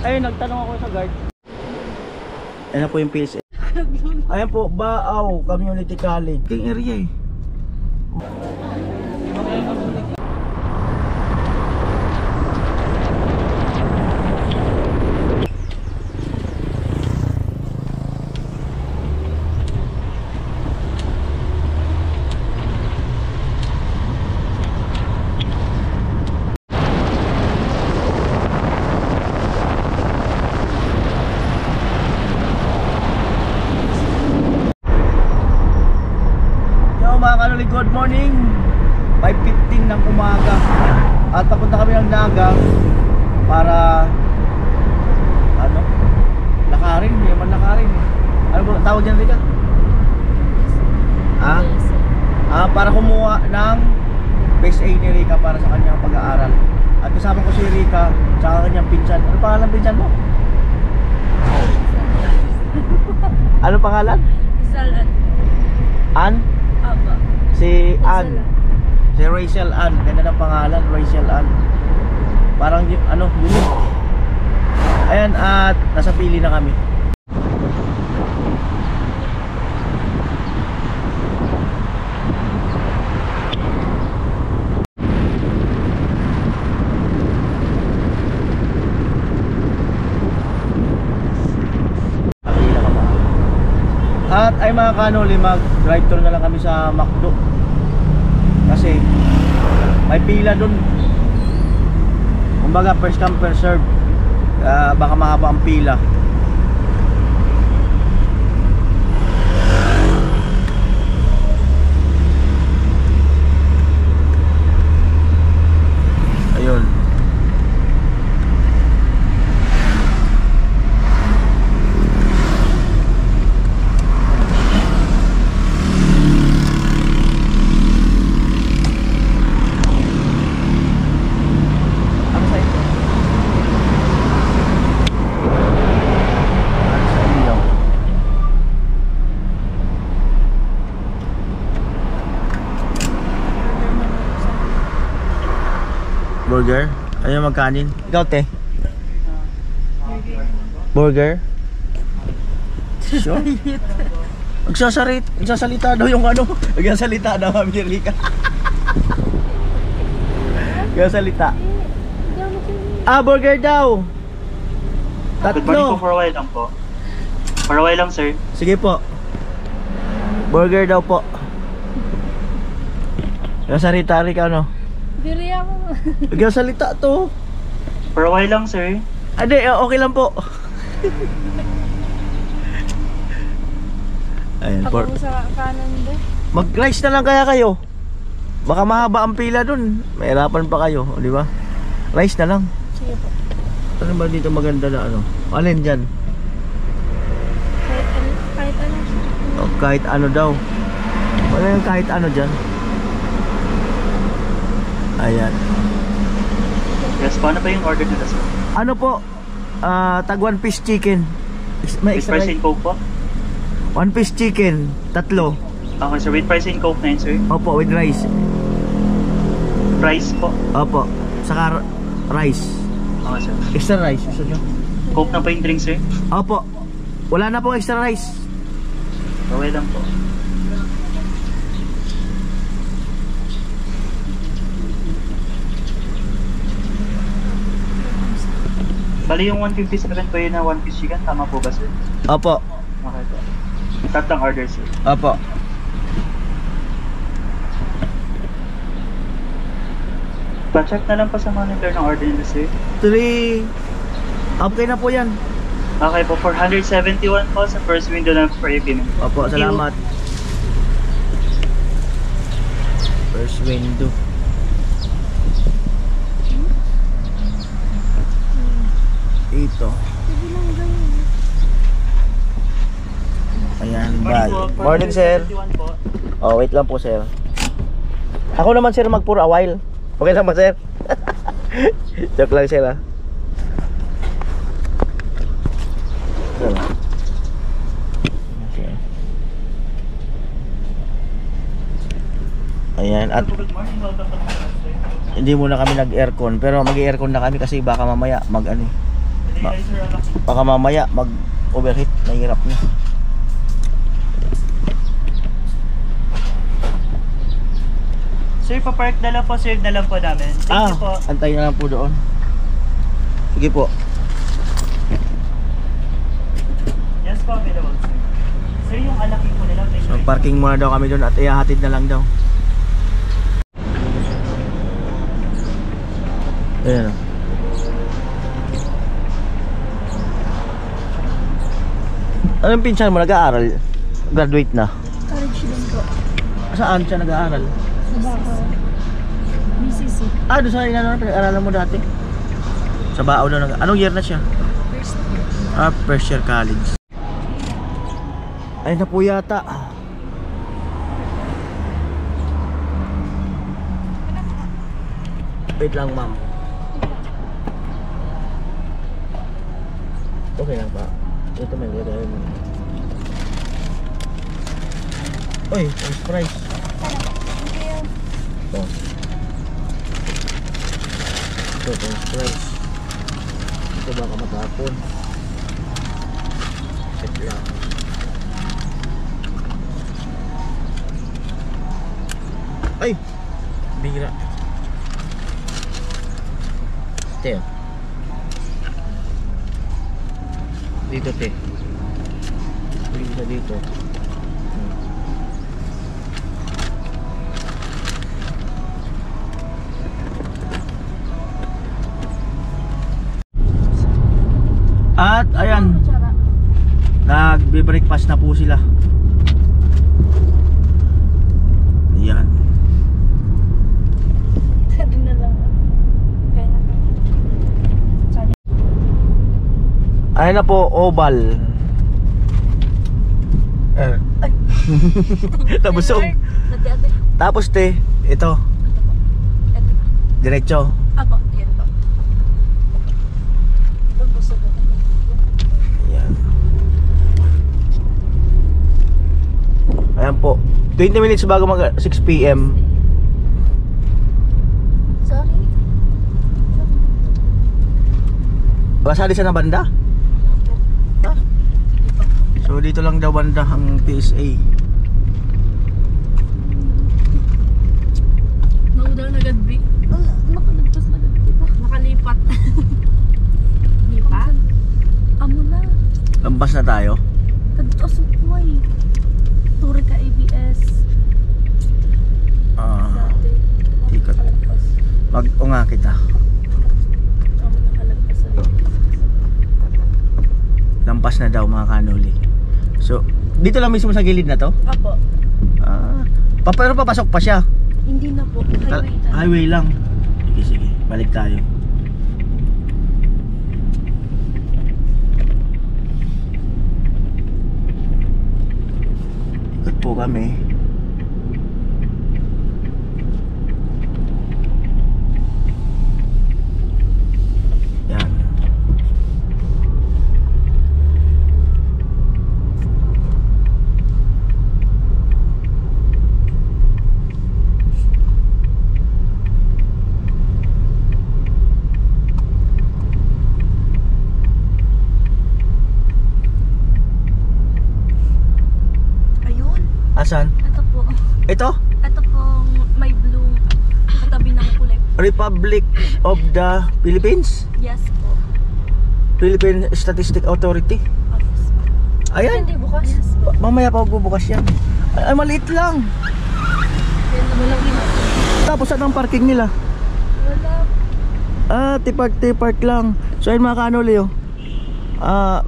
Ayun, nagtanong ako sa guard. Ayan po yung PSA. Ayan po, Baaw Community College. King area eh. Good morning, 5:15 ng umaga. At papunta kami ng Naga para ano? Lakarin, hindi naman lakarin. Ano ba tawag diyan, Rika? Para kumuha ng base A ni Rika para sa kanyang pag-aaral. At kasama ko si Rika sa kanyang pinsan. Ano pangalan pinsan mo? Ano pangalan? Salan. An? Aba. Si Ann. Si Rachel Ann. Ganda ng pangalan, Rachel Ann. Parang ano, unique. Ayan, at nasa pili na kami. At ay mga kanoli, mag-drive tour na lang kami sa McDo. Kasi may pila dun. Kumbaga first come first serve. Baka mahaba ang pila. Ayun. Burger? Ayaw magkanin? Ikaw, te? Burger? Sure? Nagsasalita daw yung ano. Nagsasalita daw kami ni Rika. Nagsasalita. Burger daw. Tatlo. Good morning po, for a while lang po. For a while lang, sir. Sige po. Burger daw po. Nagsasalita, Rika, ano? Diri ako. Nagsasalita to. For a while lang, sir. Ade, okay lang po. Ayan, Ako sa kanan din. mag-rice na lang kaya kayo. Baka mahaba ang pila dun. Mahirapan pa kayo, di ba? Rice na lang. Sige po. Ano ba dito maganda na ano? Alin dyan? Kahit ano. O, kahit ano daw. Wala yung kahit ano dyan. Ayan. Yes po, ano pa yung order nila, sir? Ano po? Tag 1 piece chicken. May With extra price and coke po? 1 piece chicken, tatlo. Okay, sir. With price and coke na yun, sir? Opo, with rice. Price po? Opo, saka rice. Okay, sir. Extra rice, gusto nyo? Coke na pa yung drink, sir? Opo, wala na pong extra rice. Okay lang po. Bali yung 157 po yun na 1 piece chicken, tama po ba, sir? Opo. Okay po. Tatlong order, sir. Opo. Pa-check na lang po sa monitor ng order nila, sir. 3. Okay na po yan. Okay po, 471 po sa first window ng for payment. Opo, salamat. First window. Ito. Ayan, bye. Morning, sir. Oh, wait lang po, sir. Ako naman, sir, mag-pour a while. Okay lang ba, sir? Joke lang, sir, ha? Okay. Ayan, at hindi muna kami nag-aircon, pero mag-aircon na kami kasi baka mamaya mag-ano. Ma- Sir, alak. Baka mamaya mag-overheat, mahirap na. Sir, papark na lang po, save na lang po namin. Thank you po. Antayin na lang po doon. Sige po. Yes po, available sir. Sir, yung alaking po nila. So parking muna daw kami doon at ihahatid na lang daw. Ayan o. Anong pinsan mo? Nag-aaral? Graduate na? College din po. Saan siya nag-aaral? Sa Bacau. BCC. Doon sa pinag-aaralan mo dati? Sa Bacau daw. Anong year na siya? First year. First year college. Ayun na po yata. Wait lang, ma'am. Okay lang pa. Ito may lagay mo. Uy, french fries. Ito. Ito, french fries. Ito baka matapon. Check lang. Ay! Bira. Te. Dito, te. Dito, dito. At ayan, nagbe-breakfast na po sila. Ayan. Sabi na lang. Kaya na kami. Sabi. Ayan na po, oval. Ay. Nabusog. Ate. Tapos te, ito, Ito. diretso. Apo, yan po. Nabusog ako. Ayan. Ayan po, 20 minutes bago mag 6 PM. Sorry. Basali sa na banda? Ah. So dito lang daw banda ang PSA. Naudang na gadbi. Wala, nakalagpas na gadbi ba? Nakalipat. Lipat? Amo na. Lampas na tayo. Kadto sa buhay. Turi ka ABS. Dati. Ikot. Nakalagpas. Mag-unga kita. Amo nakalagpas sa Lampas na daw mga kanuli. So, dito lang mismo sa gilid na to? Apo. Pero papasok pa siya. Hindi na po. Highway na. Highway lang. Sige, sige. Balik tayo. Ikot po kami. Yan. Ayun. Asan? Ito po. Ito? Ito pong may blue katabi ng kulay. Republic of the Philippines? Yes po. Philippine Statistic Authority. Office. Ayan. Hindi bukas? Yes po. Mamaya pa magbubukas yan. Ay, maliit lang. Yan na walang ina. Tapos saan ang parking nila? Wala. Tipart lang. So ayun mga kanuli, oh.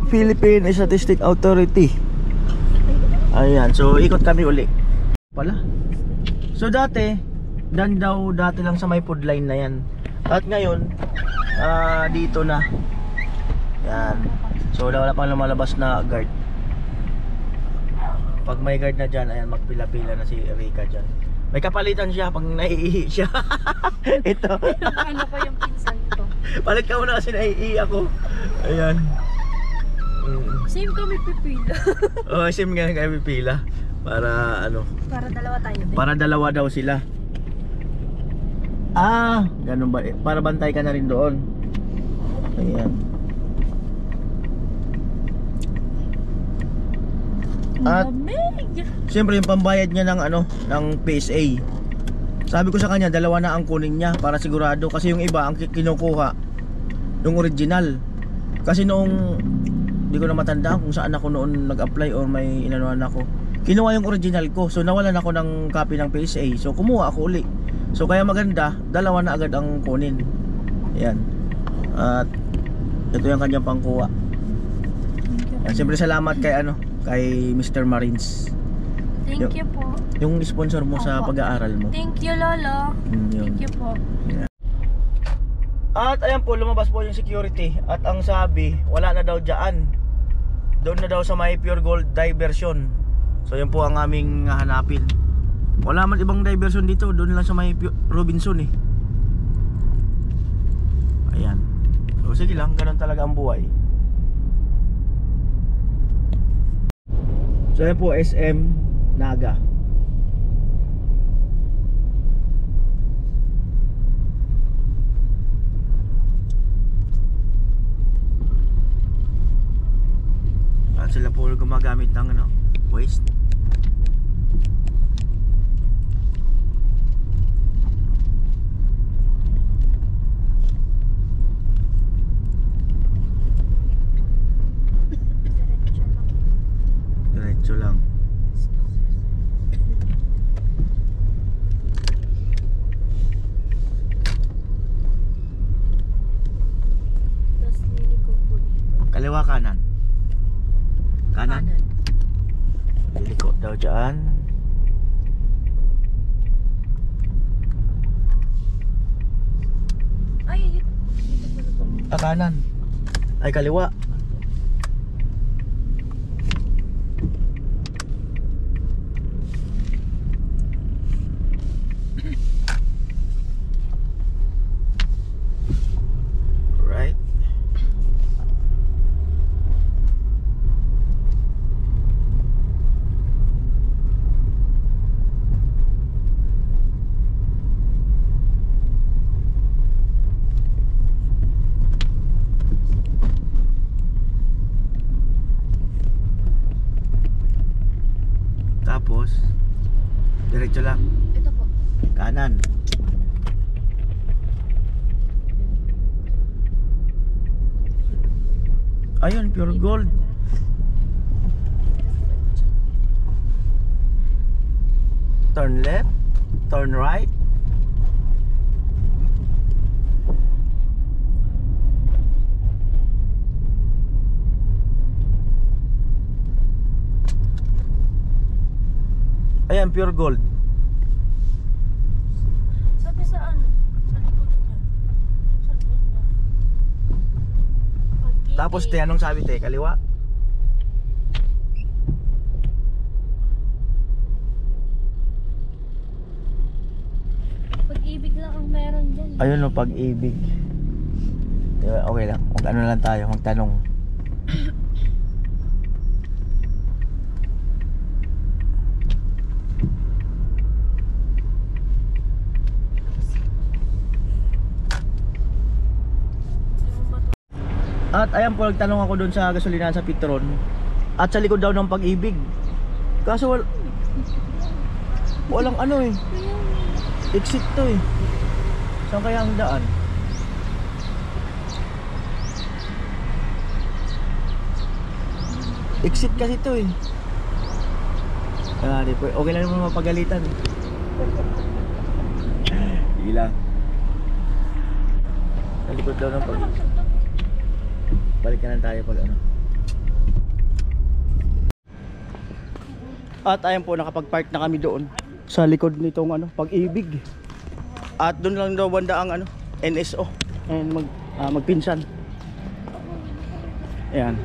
Philippine Statistic Authority. Ayan, so ikot kami uli. Pala. So dati lang sa may food line na yan. At ngayon, dito na. Yan. So wala pang lumalabas na guard. Pag may guard na dyan, ayan, magpila-pila na si Rika dyan. May kapalitan siya pag naiihi siya. Ito. Ano ko yung pinsan ko? Palit ka muna kasi naiihi ako. Ayan. Same kami pipila. Oh, same nga kami pila. Para ano? Para dalawa tayo din. Para dalawa daw sila. Ganun ba? Para bantay ka na rin doon. Ayan. At Lamig. siyempre yung pambayad niya ng ano, ng PSA. Sabi ko sa kanya, dalawa na ang kunin niya para sigurado, kasi yung iba ang kinukuha yung original. Kasi noong hindi ko na matandaan kung saan ako noon nag-apply or may inanuan ako. Kinuha yung original ko. So nawalan ako ng copy ng PSA. So kumuha ako uli. So kaya maganda, dalawa na agad ang kunin. Ayan. At ito yung kanyang pangkuha. Ayan, siyempre salamat kay ano, kay Mr. Marines. Thank you po. Yung sponsor mo sa Opo. pag-aaral mo. Thank you, Lolo. Yun. Thank you po. At ayan po, lumabas po yung security. At ang sabi, wala na daw dyan. Doon na daw sa may Pure Gold diversion. So yun po ang aming hanapin. Wala man ibang diversion dito. Doon lang sa may Robinson eh. Ayan. So sige lang, ganun talaga ang buhay. So yun po, SM Naga. At sila po gumagamit ng ano, waste. Diretso lang. Tapos liliko po dito. Kaliwa kanan. Kanan. Liliko daw dyan. Ay, dito po na po. Kanan. Ay kaliwa. Right. Tapos diretso lang. Ito po. Kanan. Ayun, Pure Gold. Turn left, turn right. Ayan, Pure Gold. Sabi sa ano? Sa likod niya. Sa likod niya. Pag-ibig. Tapos te, anong sabi te? Kaliwa? Pag-ibig lang ang meron dyan. Ayun o, Pag-ibig. Diba, okay lang, mag ano lang tayo, magtanong. At ayan po, nagtanong ako doon sa gasolinahan sa Petron. At sa likod daw ng Pag-ibig. Kaso walang ano eh, exit to eh. Saan kaya ang daan? Exit kasi to eh. Di po, okay lang naman mapagalitan eh. Gila. Sa likod daw ng Pag-ibig. Balikan lang tayo pag ano. At ayan po, nakapag-park na kami doon sa likod nitong ano, Pag-ibig. At doon lang daw banda ang ano, NSO. Ayan, magpinsan. Ayan.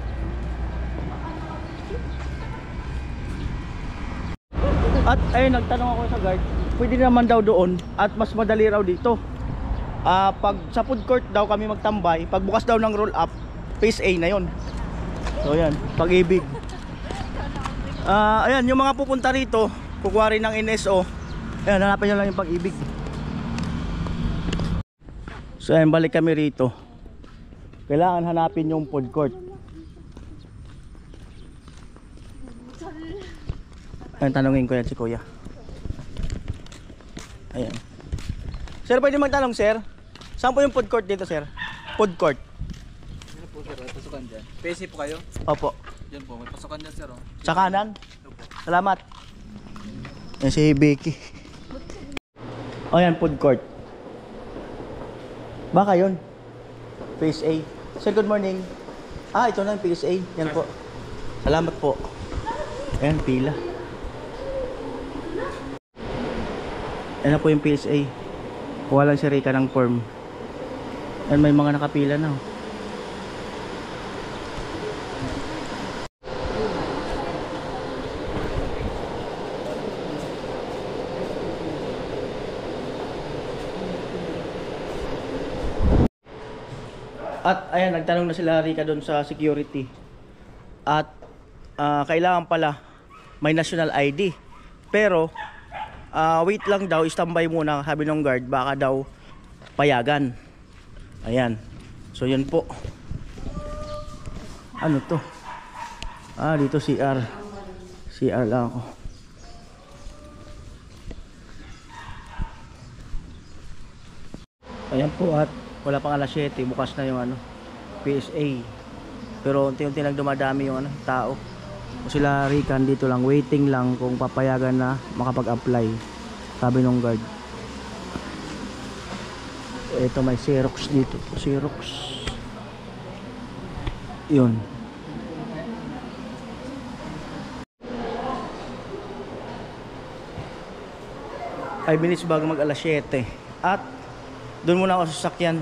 At ayun, nagtanong ako sa guard, pwede naman daw doon at mas madali raw dito. Pag sa food court daw kami magtambay, pag bukas daw ng roll up, phase A na yon. So yan, Pag-ibig. Ayan, yung mga pupunta rito, kukuha rin ng NSO. Ayan, hanapin nyo lang yung Pag-ibig. So ayan, balik kami rito. Kailangan hanapin yung food court. Ayun, tanungin ko yan si kuya. Ayan. Sir, pwede magtanong sir? Saan po yung food court dito sir? Food court. Ano po sir, may pasukan dyan. PC po kayo? Opo. Yan po, may pasukan dyan sir. Oh. Sa kanan? Opo. Salamat. Yan si Becky. O yan, food court. Baka yun. Phase A. Sir, good morning. Ito na yung phase A. Yan po. Salamat po. Ayan, pila. Yan na po yung phase A. Kuha lang si Rika ng form. Yan, may mga nakapila na. At ayan, nagtanong na sila Rika doon sa security. At kailangan pala may national ID. Pero wait lang daw, standby muna, sabi ng guard, baka daw payagan. Ayan. So yun po. Ano to? Dito CR. CR lang ako. Ayan po, at wala pang alas 7, bukas na yung PSA. Pero unti-unti lang dumadami yung tao. O sila Rican dito lang, waiting lang kung papayagan na makapag-apply, sabi ng guard. Ito may Xerox dito, Xerox. Yun. Ay minutes bago mag alas 7. At doon muna ako sa sasakyan.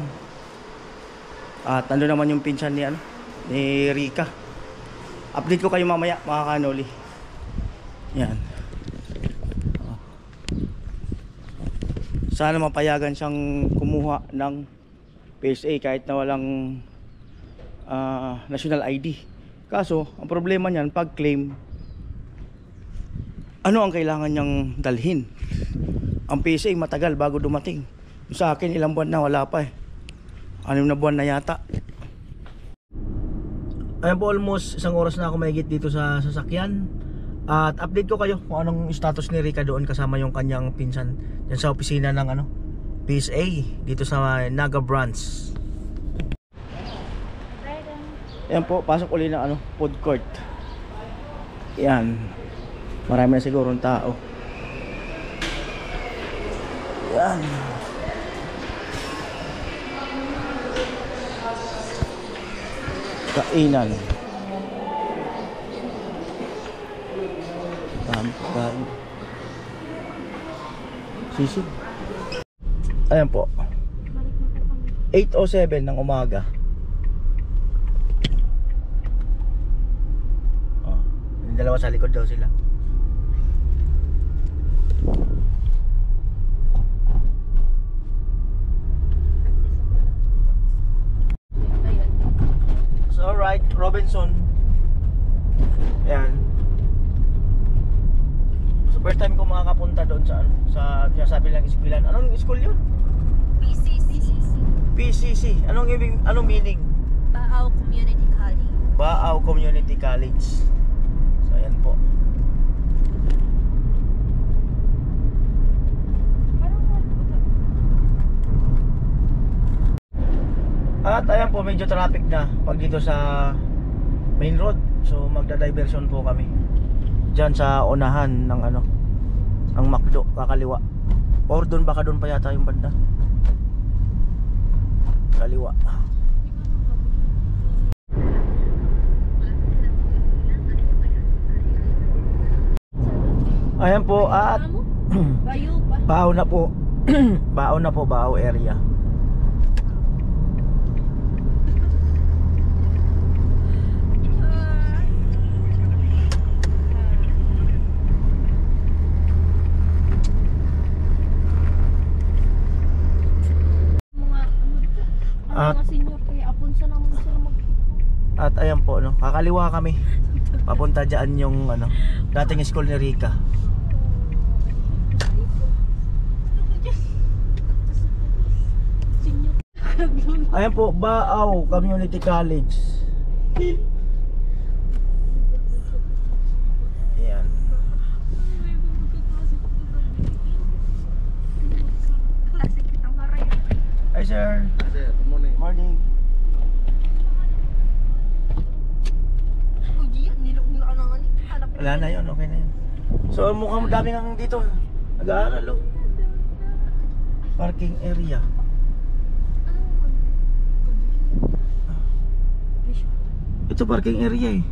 At nandun naman yung pinsan ni Rika. Update ko kayo mamaya mga kanoli. Yan. Sana mapayagan siyang kumuha ng PSA kahit na walang national ID. Kaso ang problema niyan, pag claim, ano ang kailangan niyang dalhin? Ang PSA matagal bago dumating. Sa akin ilang buwan na, wala pa 6 na buwan na yata. Ayan po, almost 1 oras na ako mahigit dito sa sasakyan. At update ko kayo kung anong status ni Rika doon kasama yung kanyang pinsan dyan sa opisina ng PSA dito sa Naga branch. Ayan po, pasok uli ng food court. Ayan, marami na siguro ng tao. Ayan. Kainan. Kain. Sisig. Ayan po. 8:07 ng umaga. Yung dalawa sa likod daw sila. So alright, Robinson. Ayan. So first time ko makakapunta doon sa sinasabi lang iskwilan. Anong school yun? PCC. Anong meaning? Baao Community College. Baao Community College. So ayan po. At ayan po, medyo traffic na pag dito sa main road. So magda-diversion po kami diyan sa unahan ng ng McDo, kakaliwa. Or doon, baka doon pa yata yung banda. Kaliwa. Ayan po, at Bao na po. Bao na po, Bao area. At ayan po, kakaliwa kami. Papunta dyan yung dating school ni Rika. Ayan po, Baao Community College. Ayan. sir. Sir, good morning. Morning. Wala na yun, okay na yun. So mukhang dami nga dito. Nag-aaral oh. Parking area. Ito parking area eh.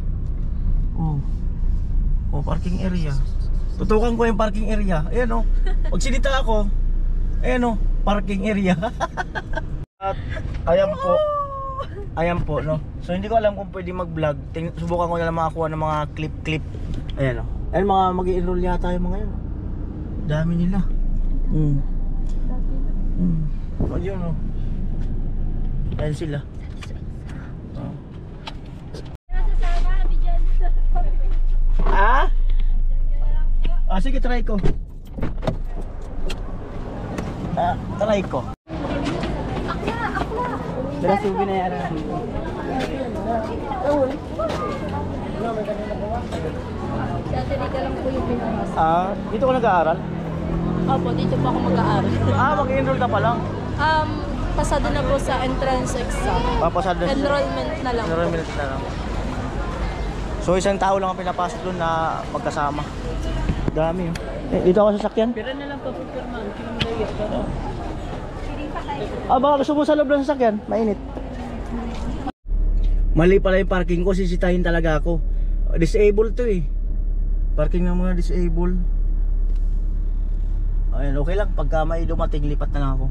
Oh. Oh, parking area. Tutukan ko yung parking area. Ayan oh. Pag sinita ako, ayan oh, parking area. At ayan po, no. So hindi ko alam kung pwede mag-vlog. Subukan ko na lang makakuha ng mga clip. Ayan oh. Ayan mga mag-i-enroll yata yung mga yun. Dami nila. Oh, yun oh. Ayan sila. Oh. Ah? Ah, sige, try ko. Try ko. Dala subi na yan. Dito ko nag-aaral? Opo, dito po ako mag-aaral. Mag-enroll ka pa lang. Pasado na po sa entrance exam. Papasad na. Enrollment na lang. Enrollment na lang. So isang tao lang ang pinapasok doon na magkasama. Dami oh. Dito ako sa sakyan. Pira na lang po, pirma. Baka gusto mo sa loob ng sasakyan, mainit. Mali pala yung parking ko, sisitahin talaga ako. Disabled to eh. Parking ng mga disabled. Ayun, okay lang. Pagka may dumating, lipat na lang ako.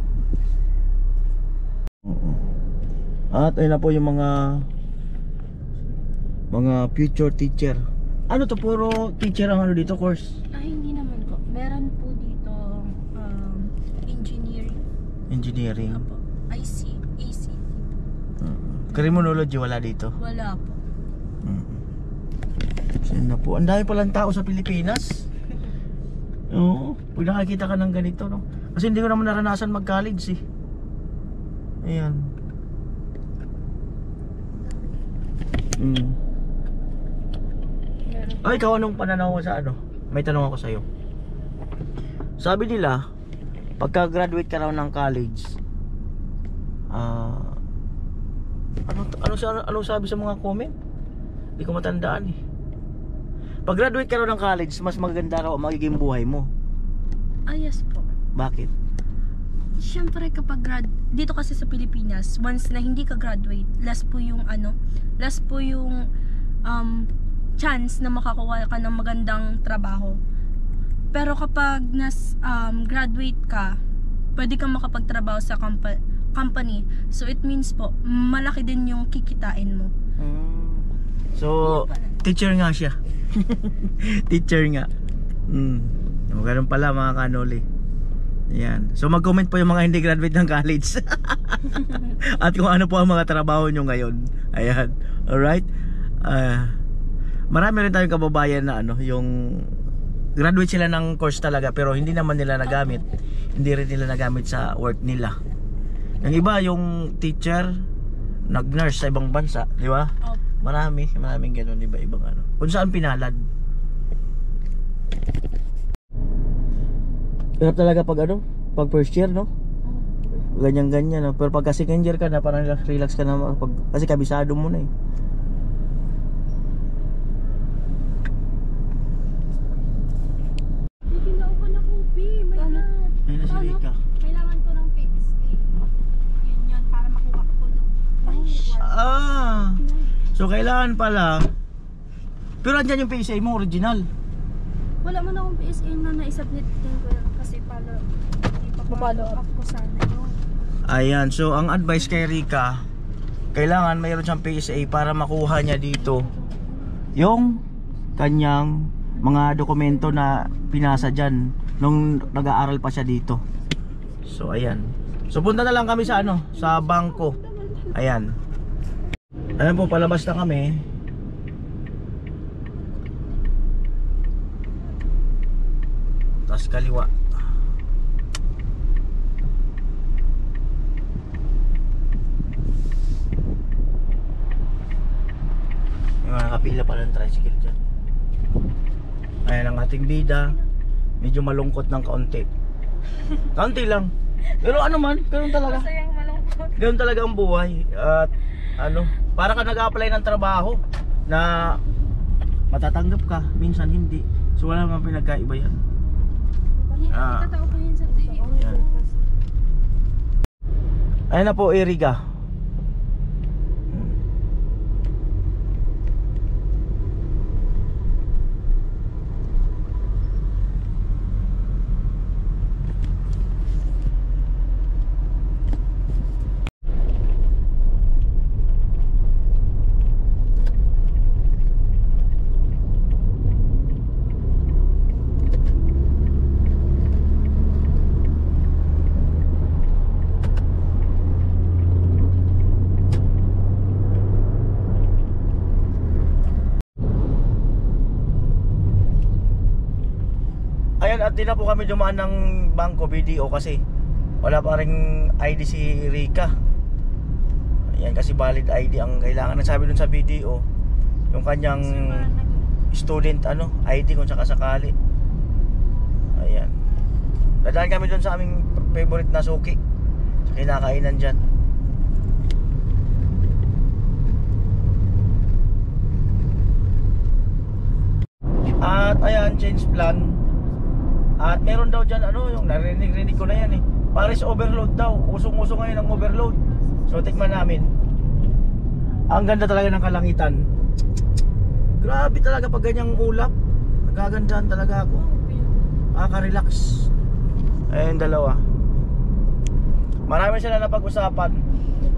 At ayun na po yung mga future teacher. Ano to, puro teacher ang ano dito, course? Hindi naman po. Meron po dito engineering. Engineering. Opo. IC, ACT. Criminology wala dito. Wala po. Saan na po? Ang dami palang tao sa Pilipinas. Oo, pag nakakita ka ng ganito, no? Kasi hindi ko naman naranasan mag-college eh. Ayan. Ay, ikaw anong pananaw mo sa ano? May tanong ako sa'yo. Sabi nila, pagka-graduate ka raw ng college, ano sabi sa mga comment? Hindi ko matandaan eh. Pag-graduate ka raw ng college, mas maganda raw ang magiging buhay mo. Yes po. Bakit? Siyempre kapag dito kasi sa Pilipinas, once na hindi ka graduate, less po yung chance na makakuha ka ng magandang trabaho. Pero kapag graduate ka, pwede kang makapagtrabaho sa company. So it means po, malaki din yung kikitain mo. So, teacher nga siya. Teacher nga. Ganun pala mga kanoli. Yan. So mag-comment po yung mga hindi graduate ng college. At kung ano po ang mga trabaho nyo ngayon. Ayan. Alright. Marami rin tayong kababayan na yung graduate sila ng course talaga pero hindi naman nila nagamit. Hindi rin nila nagamit sa work nila. Yung iba yung teacher, nag-nurse sa ibang bansa, di ba? Maraming gano'n, iba-ibang ano. Kung saan pinalad. Hirap talaga pag first year, no? Ganyan-ganyan, no? Pero pagka second year ka na, parang relax ka na kasi kabisado mo na eh. Ayun na si Rika. Kailangan ko ng PSA. Yun, para makuha ko doon. So kailangan pala. Pero andyan yung PSA mo, original. Wala man akong PSA na na-submit din ko kasi para ipapalo up ko sana yun. Ayan, so ang advice kay Rika, kailangan mayroon siyang PSA para makuha niya dito yung kanyang mga dokumento na pinasa dyan nung nag-aaral pa siya dito. So ayan. So punta na lang kami sa sa bangko. Ayan. Ayan po, palabas na kami. Tapos kaliwa. May mga nakapila pa ng tricycle dyan. Ayan ang ating bida. Medyo malungkot ng kaunti. Kaunti lang. Pero ano man, ganun talaga. Masayang malungkot. Ganun talaga ang buhay. At ano, para ka nag-apply ng trabaho na matatanggap ka, minsan hindi. So wala naman pinagkaiba yan. Ah. Yan. Ayan na po, Iriga. Ayan, at di na po kami dumaan ng bangko BDO kasi wala pa ring ID si Rika. Ayan, kasi valid ID ang kailangan. Nasabi dun sa BDO yung kanyang student ID kung sakasakali. Ayan, dadaan kami dun sa aming favorite na suki sa kinakainan dyan. At ayan, change plan. At meron daw dyan yung narinig ko na yan Paris overload daw. Usong-usong ngayon ang overload. So tikman namin. Ang ganda talaga ng kalangitan. Grabe talaga pag ganyang ulap. Nagagandahan talaga ako. Nakaka-relax. Ayun, dalawa. Marami sila na pag-usapan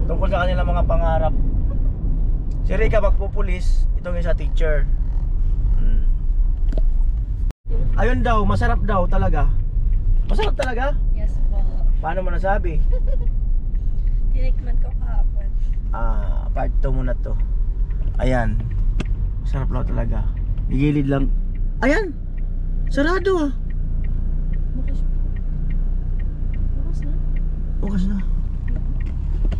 tungkol sa kanilang mga pangarap. Si Rika magpupulis, itong isa teacher. Ayun daw, masarap daw talaga. Masarap talaga? Yes po. Paano mo nasabi? Tinikman ko kahapon. Part 2 muna to. Ayan. Masarap daw talaga. Igilid lang. Ayan! Sarado Bukas. Bukas na? Bukas na.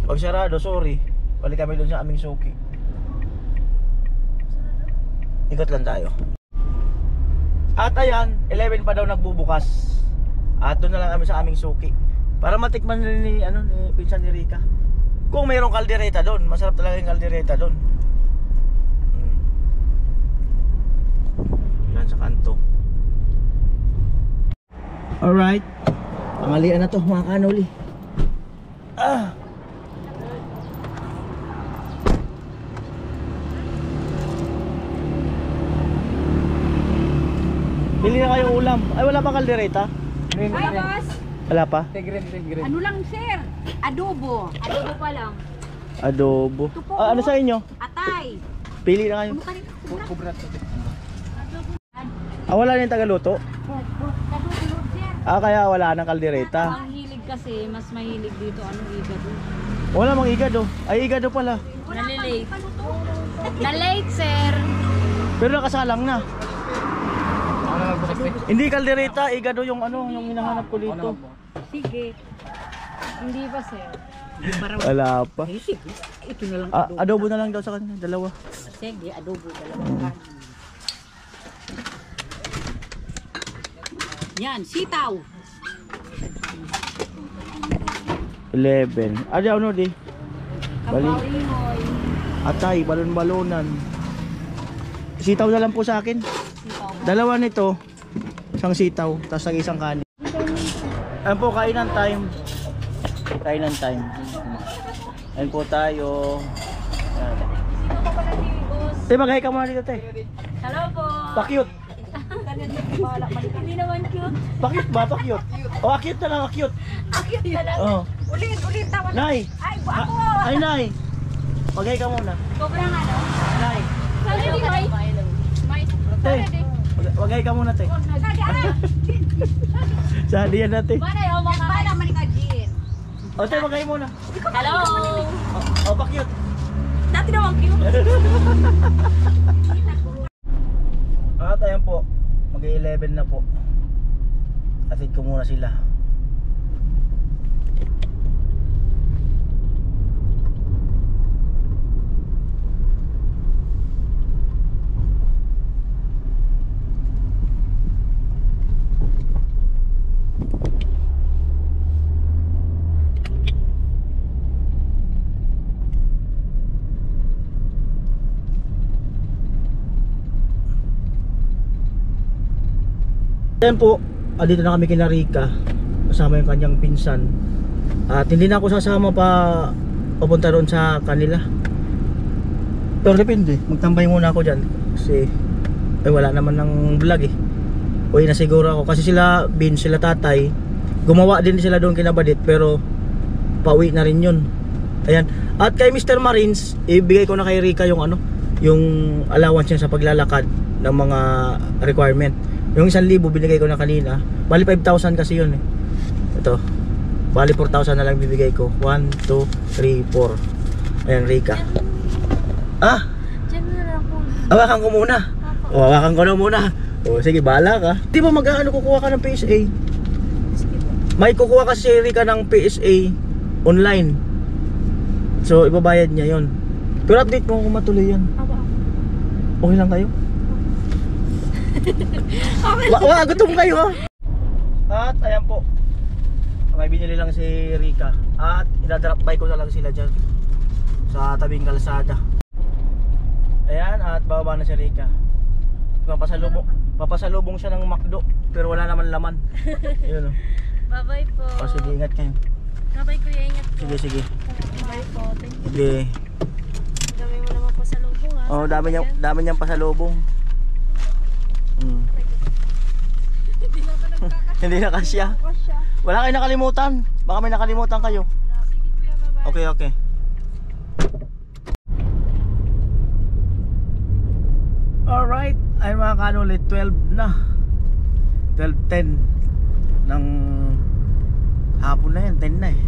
Pag sarado, sorry. Balik kami doon sa aming suki. Ikot lang tayo. At ayan, 11 pa daw nagbubukas. At doon na lang kami sa aming suki para matikman rin ni pinsan ni Rika. Kung mayroong kaldereta doon, masarap talaga yung kaldereta doon. Yan sa kanto. Alright, pangalian na to mga kanoli. Bili na kayong ulam. Ay, wala pa kaldereta? Hi, boss! Wala pa? Tigrin. Ano lang, sir? Adobo. Adobo pa lang. Adobo. Ito po. Ano sa inyo? Atay. Pili na kayo. Ano ka rin? Kubrat to. Wala na yung tagaluto? Kadulog, sir. Kaya wala nang kaldereta. Ang hilig kasi, mas mahilig dito. Anong igado? Wala mang igado. Ay, igado pala. Nalilate. Na-late, sir. Pero nakasalang na. Hindi kaldereta, igado yung yung hinahanap ko dito. Sige. Hindi ba, sir? Wala pa. Sige. Ito na lang Adobo na lang daw sa kanila, dalawa. Sige, adobo. Dalawang yan, sitaw. 11. Ano di? Bali. Kapawihoy. Atay, balon-balonan. Sitaw na lang po sa akin. Sitaw. Dalawa nito, isang sitaw, tapos isang kanin. Ayan po, kainan time. Kainan time. Ayan po tayo. Ayan. Te, mag-hi ka muna dito, te. Hello po. Pa-cute. Hindi naman cute. Pa-cute ba? Pa-cute. Cute na lang, cute. Cute na lang. Oh. Ulit, tawag. Nay! Ay, ako! Ay, Nay! Mag-hi ka muna. Sobrang Nay! Sorry, di ba? Te! Mag-hi ka muna, te. Saan yan na, te. Bana yung mga... Bana man ka, Jean. O, te, mag-hi muna. Hello! Pa-cute. Dati naman cute. At ayan po, mag-11 na po. Atid ko muna sila. Ayan po, dito na kami kina Rica, kasama yung kanyang pinsan. At hindi na ako sasama pa papunta doon sa kanila. Pero depende, magtambay muna ako dyan. Kasi wala naman ng vlog eh. Uwi na siguro ako. Kasi sila Bin, sila tatay, gumawa din sila doon kinabadit. Pero pauwi na rin yun. Ayan. At kay Mr. Marines, ibigay ko na kay Rica yung ano, yung allowance niya sa paglalakad ng mga requirement. Yung 1,000 binigay ko na kanina. Bali 5,000 kasi yun eh. Ito. Bali 4,000 na lang bibigay ko. 1, 2, 3, 4. Ayan, Rica. Diyan na lang ako. Hawakan ko muna. O, hawakan ko na muna. O, sige, bahala ka. Di ba mag-ano kukuha ka ng PSA? May kukuha kasi si Rica ng PSA online. So, ibabayad niya yon. Pero update mo kung matuloy yan. Okay lang kayo? Gutom kayo ha? At ayan po, may binili lang si Rica. At idadrop by ko na lang sila dyan sa tabing kalsada. Ayan, at bababa na si Rica. Papasalubong siya ng McDo, pero wala naman laman. Ayun o. Bye-bye po. O sige, ingat kayo. Bye-bye kuya, ingat po. Sige. Bye po. Thank you. Sige. Dami mo naman po sa lubong ha. Oh, dami niyang pasalubong. Hindi na kasya. Wala kayo nakalimutan. Baka may nakalimutan kayo. Sige kuya, bye-bye. Okay. Alright, ay mga kanulit, 12 na 12:10 ng hapon na yan, 10 na eh.